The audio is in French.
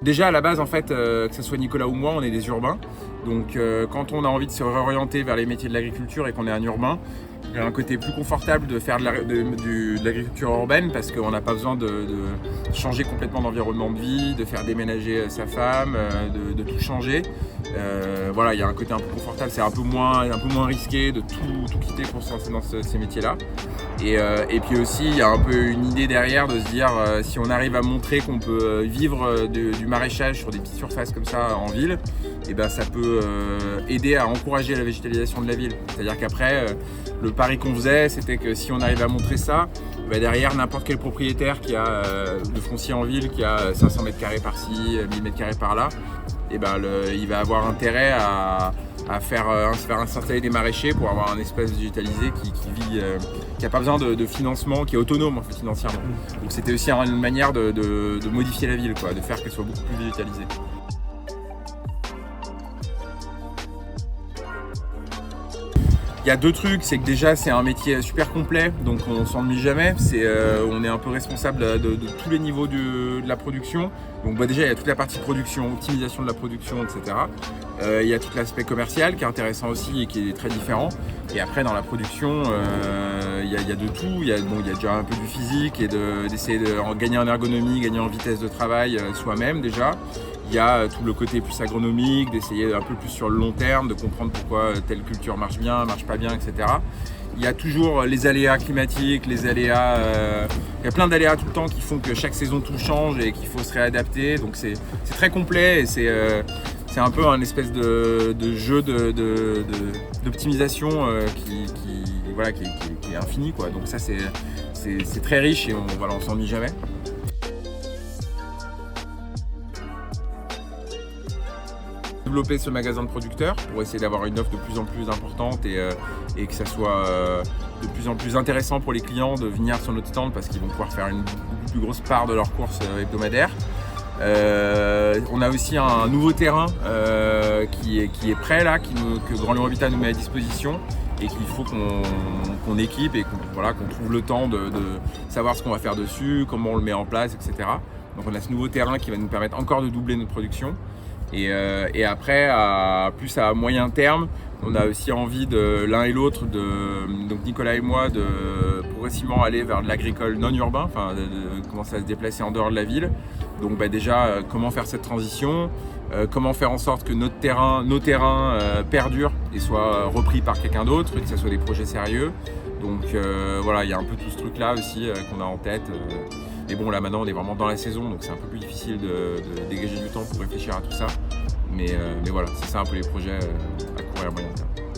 Déjà à la base en fait, que ce soit Nicolas ou moi, on est des urbains. Donc quand on a envie de se réorienter vers les métiers de l'agriculture et qu'on est un urbain, il y a un côté plus confortable de faire de l'agriculture urbaine parce qu'on n'a pas besoin de changer complètement d'environnement de vie, de faire déménager sa femme, de tout changer. Voilà, il y a un côté un peu confortable, c'est un peu moins risqué de tout quitter pour se lancer dans ces métiers-là. Et puis aussi, il y a un peu une idée derrière de se dire si on arrive à montrer qu'on peut vivre du maraîchage sur des petites surfaces comme ça en ville, et ben ça peut aider à encourager la végétalisation de la ville. C'est-à-dire qu'après, le pari qu'on faisait, c'était que si on arrive à montrer ça, ben derrière n'importe quel propriétaire qui a de foncier en ville, qui a 500 mètres carrés par-ci, 1000 mètres carrés par-là, et ben il va avoir intérêt à faire s'installer des maraîchers pour avoir un espace végétalisé qui vit, qui n'a pas besoin de financement, qui est autonome en fait, financièrement. Donc c'était aussi une manière de modifier la ville, quoi, de faire qu'elle soit beaucoup plus végétalisée. Il y a deux trucs, c'est que déjà c'est un métier super complet, donc on s'ennuie jamais. On est un peu responsable de tous les niveaux de la production. Donc déjà il y a toute la partie production, optimisation de la production, etc. Il y a tout l'aspect commercial qui est intéressant aussi et qui est très différent. Et après dans la production, il y a de tout. Il y a déjà un peu du physique et d'essayer de gagner en ergonomie, gagner en vitesse de travail soi-même déjà. Il y a tout le côté plus agronomique, d'essayer un peu plus sur le long terme, de comprendre pourquoi telle culture marche bien, marche pas bien, etc. Il y a toujours les aléas climatiques, il y a plein d'aléas tout le temps qui font que chaque saison tout change et qu'il faut se réadapter. Donc c'est très complet et c'est un peu un espèce de jeu d'optimisation qui est infini, quoi. Donc ça c'est très riche et on s'ennuie jamais. Développer ce magasin de producteurs pour essayer d'avoir une offre de plus en plus importante et que ça soit de plus en plus intéressant pour les clients de venir sur notre stand parce qu'ils vont pouvoir faire une beaucoup plus grosse part de leurs courses hebdomadaires. On a aussi un nouveau terrain qui est prêt là, que Grand Lyon Habitat nous met à disposition et qu'il faut qu'on équipe et qu'on trouve le temps de savoir ce qu'on va faire dessus, comment on le met en place, etc. Donc on a ce nouveau terrain qui va nous permettre encore de doubler notre production. Et après, plus à moyen terme, on a aussi envie l'un et l'autre, donc Nicolas et moi, de progressivement aller vers de l'agricole non urbain, de commencer à se déplacer en dehors de la ville. Donc déjà, comment faire cette transition, comment faire en sorte que nos terrains perdurent et soient repris par quelqu'un d'autre, et que ce soit des projets sérieux. Donc voilà, il y a un peu tout ce truc-là aussi qu'on a en tête. Mais bon, là maintenant on est vraiment dans la saison, donc c'est un peu plus difficile de dégager du temps pour réfléchir à tout ça. Mais voilà, c'est ça un peu les projets à court et à moyen terme.